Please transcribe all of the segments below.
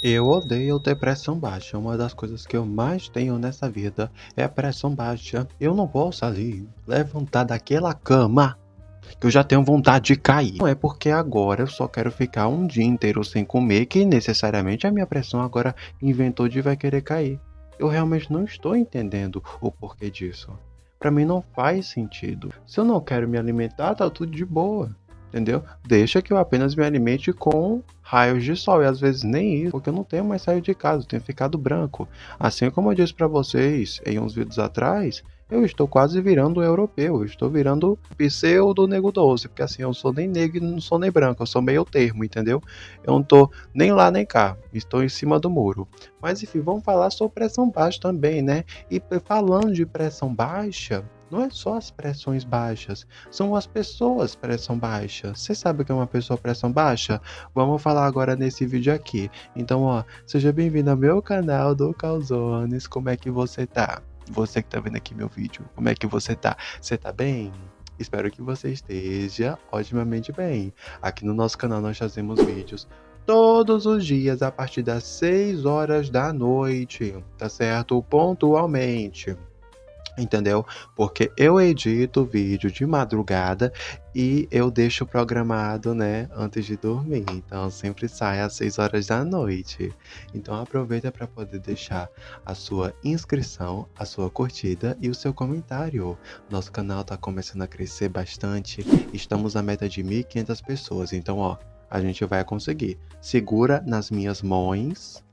Eu odeio ter pressão baixa. Uma das coisas que eu mais tenho nessa vida é a pressão baixa. Eu não posso ali levantar daquela cama que eu já tenho vontade de cair. Não é porque agora eu só quero ficar um dia inteiro sem comer que necessariamente a minha pressão agora inventou de vai querer cair. Eu realmente não estou entendendo o porquê disso. Pra mim não faz sentido. Se eu não quero me alimentar, tá tudo de boa. Entendeu? Deixa que eu apenas me alimente com raios de sol. E às vezes nem isso, porque eu não tenho mais saído de casa, eu tenho ficado branco. Assim como eu disse pra vocês em uns vídeos atrás, eu estou quase virando europeu, eu estou virando pseudo nego doce, porque assim, eu sou nem negro e não sou nem branco, eu sou meio termo, entendeu? Eu não tô nem lá nem cá, estou em cima do muro. Mas enfim, vamos falar sobre pressão baixa também, né? E falando de pressão baixa, não é só as pressões baixas, são as pessoas pressão baixa. Você sabe o que é uma pessoa pressão baixa? Vamos falar agora nesse vídeo aqui. Então, ó, seja bem-vindo ao meu canal do Calzones. Como é que você tá? Você que tá vendo aqui meu vídeo, como é que você tá? Você tá bem? Espero que você esteja otimamente bem. Aqui no nosso canal nós fazemos vídeos todos os dias a partir das 6 horas da noite, tá certo? Pontualmente. Entendeu? Porque eu edito vídeo de madrugada e eu deixo programado, né, antes de dormir. Então sempre sai às 6 horas da noite. Então aproveita para poder deixar a sua inscrição, a sua curtida e o seu comentário. Nosso canal está começando a crescer bastante. Estamos na meta de 1.500 pessoas. Então, ó, a gente vai conseguir. Segura nas minhas mãos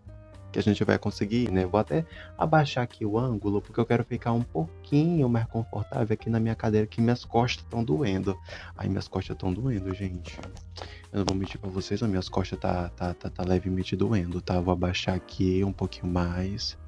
que a gente vai conseguir, né? Vou até abaixar aqui o ângulo, porque eu quero ficar um pouquinho mais confortável aqui na minha cadeira, que minhas costas estão doendo. Ai, minhas costas estão doendo, gente. Eu não vou mentir pra vocês, as minhas costas tá levemente doendo, tá? Vou abaixar aqui um pouquinho mais.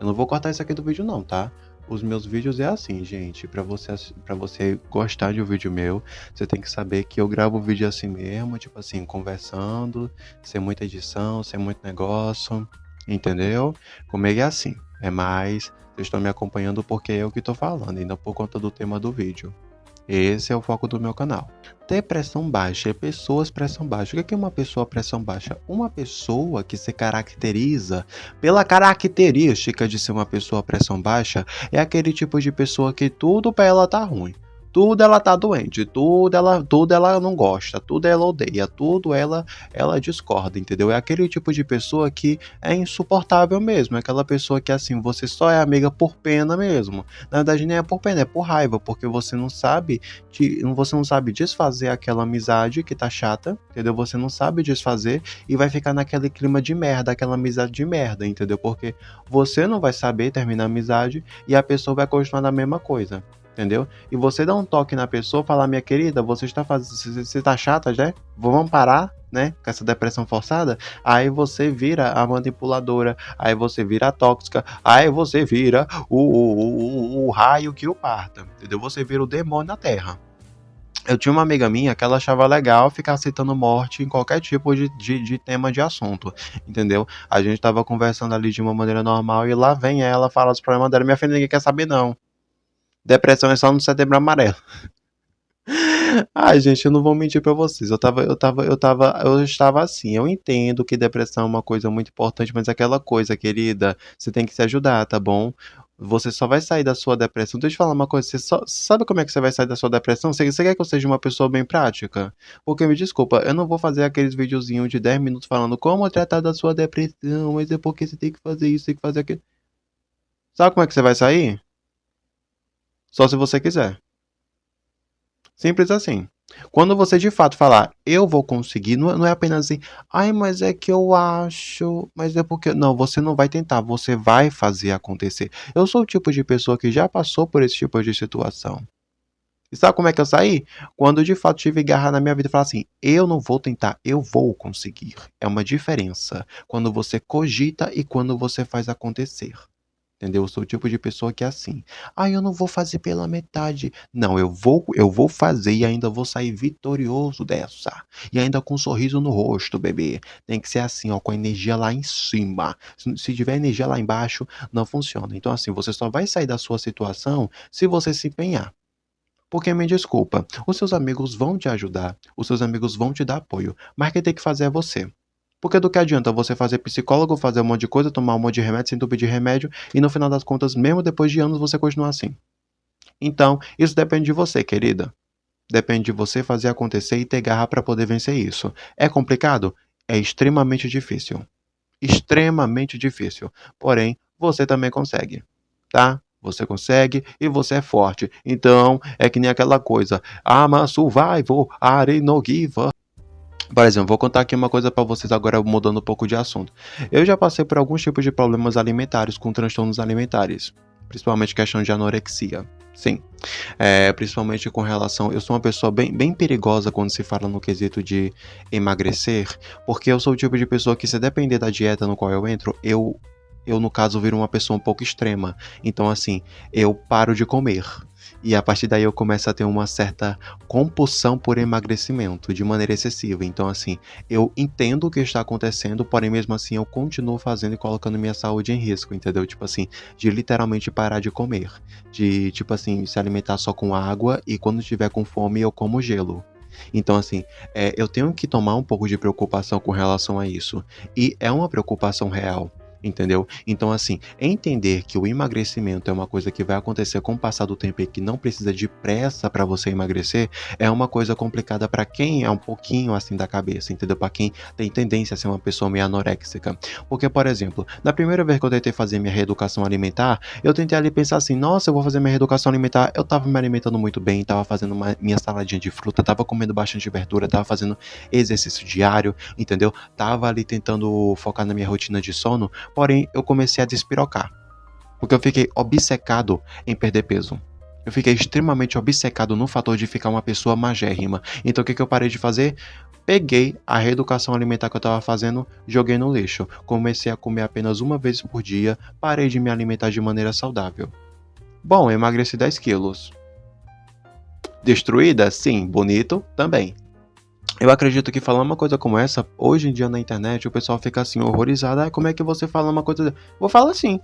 Eu não vou cortar isso aqui do vídeo não, tá? Os meus vídeos é assim, gente. Pra você gostar de um vídeo meu, você tem que saber que eu gravo o vídeo assim mesmo, tipo assim, conversando, sem muita edição, sem muito negócio, entendeu? Comigo é assim. É mais, vocês estão me acompanhando porque é eu que tô falando, e não por conta do tema do vídeo. Esse é o foco do meu canal. Ter pressão baixa é pessoas pressão baixa. O que é uma pessoa pressão baixa? Uma pessoa que se caracteriza pela característica de ser uma pessoa pressão baixa é aquele tipo de pessoa que tudo pra ela tá ruim. Tudo ela tá doente, tudo ela não gosta, tudo ela odeia, tudo ela discorda, entendeu? É aquele tipo de pessoa que é insuportável mesmo, é aquela pessoa que assim, você só é amiga por pena mesmo. Na verdade, nem é por pena, é por raiva, porque você não sabe desfazer aquela amizade que tá chata, entendeu? Você não sabe desfazer e vai ficar naquele clima de merda, aquela amizade de merda, entendeu? Porque você não vai saber terminar a amizade e a pessoa vai continuar na mesma coisa. Entendeu? E você dá um toque na pessoa, falar, minha querida, você tá chata, né? Vamos parar, né? Com essa depressão forçada. Aí você vira a manipuladora, aí você vira a tóxica, aí você vira o raio que o parta, entendeu? Você vira o demônio na Terra. Eu tinha uma amiga minha que ela achava legal ficar aceitando morte em qualquer tipo de tema de assunto, entendeu? A gente tava conversando ali de uma maneira normal e lá vem ela, fala os problemas dela. Minha filha, ninguém quer saber não. Depressão é só no setembro amarelo. Ai, gente, eu não vou mentir pra vocês. Eu estava assim. Eu entendo que depressão é uma coisa muito importante, mas é aquela coisa, querida, você tem que se ajudar, tá bom? Você só vai sair da sua depressão. Deixa eu falar uma coisa. Sabe como é que você vai sair da sua depressão? Você quer que eu seja uma pessoa bem prática? Porque me desculpa, eu não vou fazer aqueles videozinhos de 10 minutos falando como tratar da sua depressão, mas é porque você tem que fazer isso, tem que fazer aquilo. Sabe como é que você vai sair? Só se você quiser. Simples assim. Quando você de fato falar, eu vou conseguir, não é apenas assim, ai, mas é que eu acho, mas é porque. Não, você não vai tentar, você vai fazer acontecer. Eu sou o tipo de pessoa que já passou por esse tipo de situação. E sabe como é que eu saí? Quando de fato tive garra na minha vida e falar assim, eu não vou tentar, eu vou conseguir. É uma diferença. Quando você cogita e quando você faz acontecer. Entendeu? Eu sou o tipo de pessoa que é assim. Ah, eu não vou fazer pela metade. Não, eu vou fazer e ainda vou sair vitorioso dessa. E ainda com um sorriso no rosto, bebê. Tem que ser assim, ó, com a energia lá em cima. Se tiver energia lá embaixo, não funciona. Então, assim, você só vai sair da sua situação se você se empenhar. Porque me desculpa, os seus amigos vão te ajudar, os seus amigos vão te dar apoio, mas quem tem que fazer é você. Porque do que adianta você fazer psicólogo, fazer um monte de coisa, tomar um monte de remédio, se entupir de remédio, e no final das contas, mesmo depois de anos, você continua assim. Então, isso depende de você, querida. Depende de você fazer acontecer e ter garra para poder vencer isso. É complicado? É extremamente difícil. Extremamente difícil. Porém, você também consegue, tá? Você consegue e você é forte. Então, é que nem aquela coisa. I'm a survivor, I no give up. Por exemplo, vou contar aqui uma coisa para vocês agora mudando um pouco de assunto. Eu já passei por alguns tipos de problemas alimentares com transtornos alimentares, principalmente questão de anorexia. Sim, principalmente com relação. Eu sou uma pessoa bem perigosa quando se fala no quesito de emagrecer, porque eu sou o tipo de pessoa que, se depender da dieta no qual eu entro, eu no caso, viro uma pessoa um pouco extrema. Então, assim, eu paro de comer. E a partir daí eu começo a ter uma certa compulsão por emagrecimento de maneira excessiva. Então, assim, eu entendo o que está acontecendo, porém, mesmo assim, eu continuo fazendo e colocando minha saúde em risco, entendeu? Tipo assim, de literalmente parar de comer. De, tipo assim, se alimentar só com água e quando estiver com fome eu como gelo. Então, assim, eu tenho que tomar um pouco de preocupação com relação a isso. E é uma preocupação real. Entendeu? Então, assim, entender que o emagrecimento é uma coisa que vai acontecer com o passar do tempo e que não precisa de pressa para você emagrecer é uma coisa complicada para quem é um pouquinho assim da cabeça, entendeu? Para quem tem tendência a ser uma pessoa meio anoréxica. Porque, por exemplo, na primeira vez que eu tentei fazer minha reeducação alimentar, eu tentei ali pensar assim: nossa, eu vou fazer minha reeducação alimentar. Eu tava me alimentando muito bem, tava fazendo minha saladinha de fruta, tava comendo bastante verdura, tava fazendo exercício diário, entendeu? Tava ali tentando focar na minha rotina de sono. Porém, eu comecei a despirocar, porque eu fiquei obcecado em perder peso. Eu fiquei extremamente obcecado no fator de ficar uma pessoa magérrima. Então, o que eu parei de fazer? Peguei a reeducação alimentar que eu estava fazendo, joguei no lixo. Comecei a comer apenas uma vez por dia, parei de me alimentar de maneira saudável. Bom, emagreci 10 quilos. Destruída? Sim. Bonito? Também. Eu acredito que falar uma coisa como essa, hoje em dia na internet, o pessoal fica assim, horrorizado. Ah, como é que você fala uma coisa... Vou falar assim.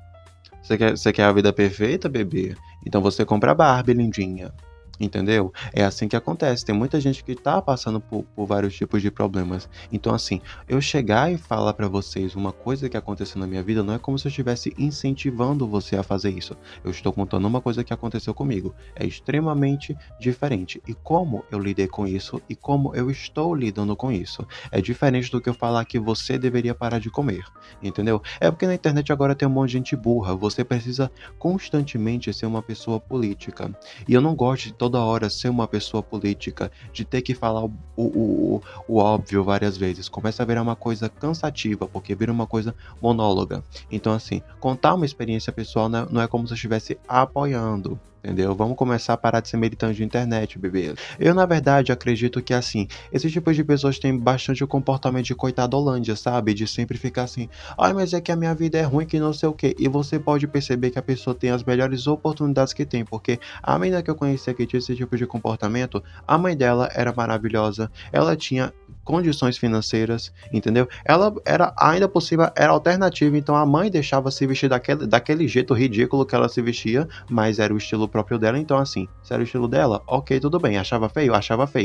Você quer a vida perfeita, bebê? Então você compra a Barbie, lindinha. Entendeu? É assim que acontece. Tem muita gente que tá passando por vários tipos de problemas. Então, assim, eu chegar e falar pra vocês uma coisa que aconteceu na minha vida não é como se eu estivesse incentivando você a fazer isso. Eu estou contando uma coisa que aconteceu comigo. É extremamente diferente. E como eu lidei com isso e como eu estou lidando com isso. É diferente do que eu falar que você deveria parar de comer. Entendeu? É porque na internet agora tem um monte de gente burra. Você precisa constantemente ser uma pessoa política. E eu não gosto de toda hora ser uma pessoa política, de ter que falar o óbvio várias vezes. Começa a virar uma coisa cansativa, porque vira uma coisa monóloga. Então, assim, contar uma experiência pessoal não é como se eu estivesse apoiando. Entendeu? Vamos começar a parar de ser militante de internet, bebê. Eu, na verdade, acredito que, assim, esse tipo de pessoas têm bastante o comportamento de coitadolândia, sabe? De sempre ficar assim, ai, mas é que a minha vida é ruim, que não sei o quê. E você pode perceber que a pessoa tem as melhores oportunidades que tem, porque a menina que eu conhecia que tinha esse tipo de comportamento, a mãe dela era maravilhosa, ela tinha condições financeiras, entendeu? Ela era, ainda possível, era alternativa, então a mãe deixava se vestir daquele jeito ridículo que ela se vestia, mas era o estilo próprio dela, então assim, se era o estilo dela, ok, tudo bem, achava feio,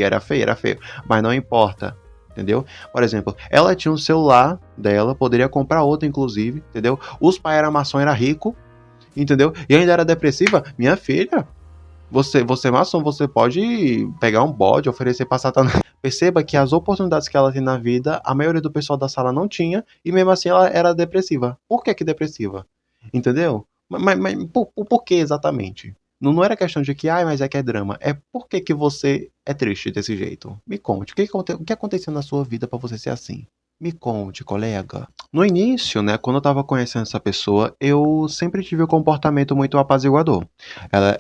era feio, mas não importa. Entendeu? Por exemplo, ela tinha um celular dela, poderia comprar outro, inclusive, entendeu? Os pais eram maçom, era rico, entendeu? E ainda era depressiva. Minha filha, você maçom, você pode pegar um bode, oferecer pra Satanás. Perceba que as oportunidades que ela tem na vida, a maioria do pessoal da sala não tinha, e mesmo assim ela era depressiva. Por que depressiva? Entendeu? Mas por que exatamente? Não era questão de que, ai, mas é que é drama. É por que você é triste desse jeito? Me conte, o que aconteceu na sua vida pra você ser assim? Me conte, colega. No início, né, quando eu tava conhecendo essa pessoa, eu sempre tive um comportamento muito apaziguador.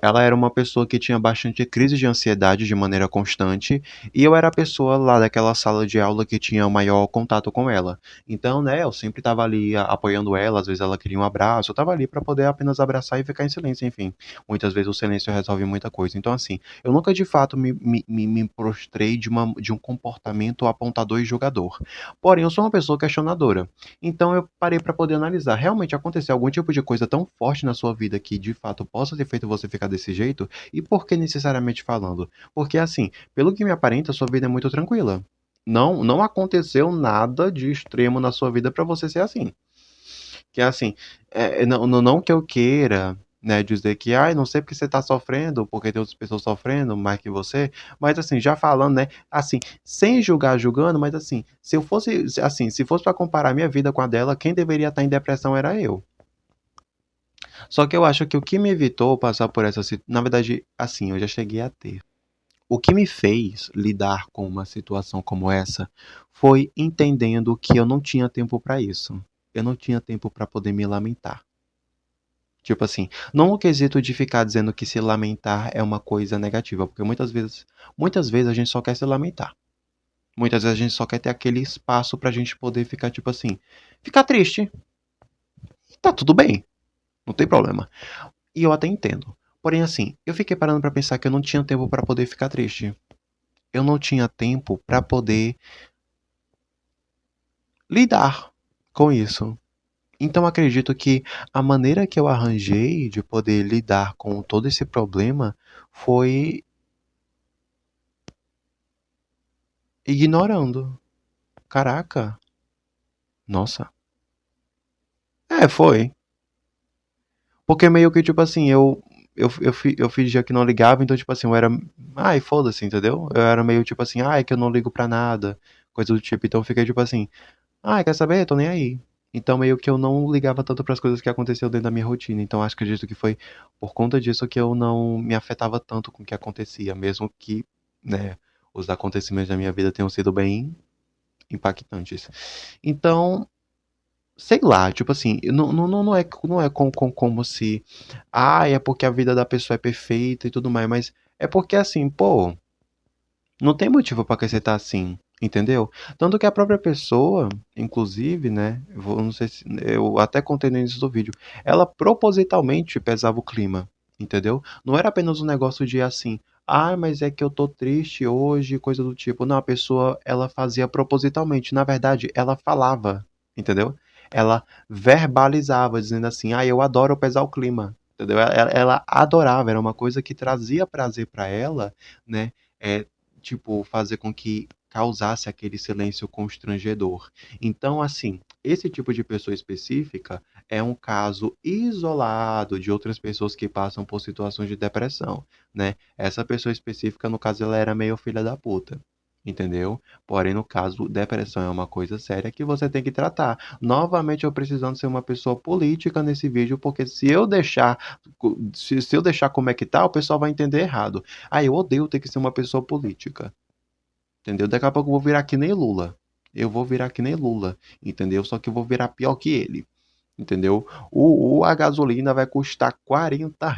Ela era uma pessoa que tinha bastante crise de ansiedade de maneira constante, e eu era a pessoa lá daquela sala de aula que tinha o maior contato com ela. Então, né, eu sempre estava ali apoiando ela, às vezes ela queria um abraço, eu estava ali para poder apenas abraçar e ficar em silêncio, enfim. Muitas vezes o silêncio resolve muita coisa. Então, assim, eu nunca de fato me prostrei de um comportamento apontador e julgador. Porém, eu sou uma pessoa questionadora. Então eu parei para poder analisar. Realmente aconteceu algum tipo de coisa tão forte na sua vida que de fato possa ter feito você ficar desse jeito? E por que necessariamente falando? Porque assim, pelo que me aparenta, sua vida é muito tranquila. não aconteceu nada de extremo na sua vida pra você ser assim. Que é assim, não que eu queira, né, dizer que, ai, não sei porque você tá sofrendo, porque tem outras pessoas sofrendo mais que você, mas assim, já falando, né, assim, sem julgar julgando, mas assim, se eu fosse, assim, se fosse pra comparar minha vida com a dela, quem deveria estar em depressão era eu. Só que eu acho que o que me evitou passar por essa situação, na verdade, assim, eu já cheguei a ter. O que me fez lidar com uma situação como essa foi entendendo que eu não tinha tempo pra isso. Eu não tinha tempo pra poder me lamentar. Tipo assim, não no quesito de ficar dizendo que se lamentar é uma coisa negativa, porque muitas vezes a gente só quer se lamentar. Muitas vezes a gente só quer ter aquele espaço pra gente poder ficar, tipo assim, ficar triste. Tá tudo bem, não tem problema. E eu até entendo. Porém, assim, eu fiquei parando pra pensar que eu não tinha tempo pra poder ficar triste. Eu não tinha tempo pra poder lidar com isso. Então acredito que a maneira que eu arranjei de poder lidar com todo esse problema foi ignorando. Caraca, nossa. É, foi. Porque meio que, tipo assim, eu fingia que não ligava, então, tipo assim, eu era. Ai, foda-se, entendeu? Eu era meio tipo assim, ai, que eu não ligo pra nada, coisa do tipo. Então eu fiquei tipo assim, ai, quer saber? Tô nem aí. Então meio que eu não ligava tanto pras coisas que aconteciam dentro da minha rotina. Então acho que acredito que foi por conta disso que eu não me afetava tanto com o que acontecia, mesmo que, né, os acontecimentos da minha vida tenham sido bem impactantes. Então, sei lá, tipo assim, não é como se, ah, é porque a vida da pessoa é perfeita e tudo mais, mas é porque assim, pô, não tem motivo pra que você tá assim, entendeu? Tanto que a própria pessoa, inclusive, né, não sei se, eu até contei no início do vídeo, ela propositalmente pesava o clima, entendeu? Não era apenas um negócio de assim, ah, mas é que eu tô triste hoje, coisa do tipo. Não, a pessoa, ela fazia propositalmente, na verdade, ela falava, entendeu? Ela verbalizava, dizendo assim, ah, eu adoro pesar o clima, entendeu? Ela adorava, era uma coisa que trazia prazer pra ela, né? É, tipo, fazer com que causasse aquele silêncio constrangedor. Então, assim, esse tipo de pessoa específica é um caso isolado de outras pessoas que passam por situações de depressão, né? Essa pessoa específica, no caso, ela era meio filha da puta. Entendeu? Porém, no caso, depressão é uma coisa séria que você tem que tratar. Novamente, eu precisando ser uma pessoa política nesse vídeo, porque se eu deixar como é que tá, o pessoal vai entender errado. Ah, eu odeio ter que ser uma pessoa política. Entendeu? Daqui a pouco eu vou virar que nem Lula. Eu vou virar que nem Lula. Entendeu? Só que eu vou virar pior que ele. Entendeu? A gasolina vai custar R$ 40.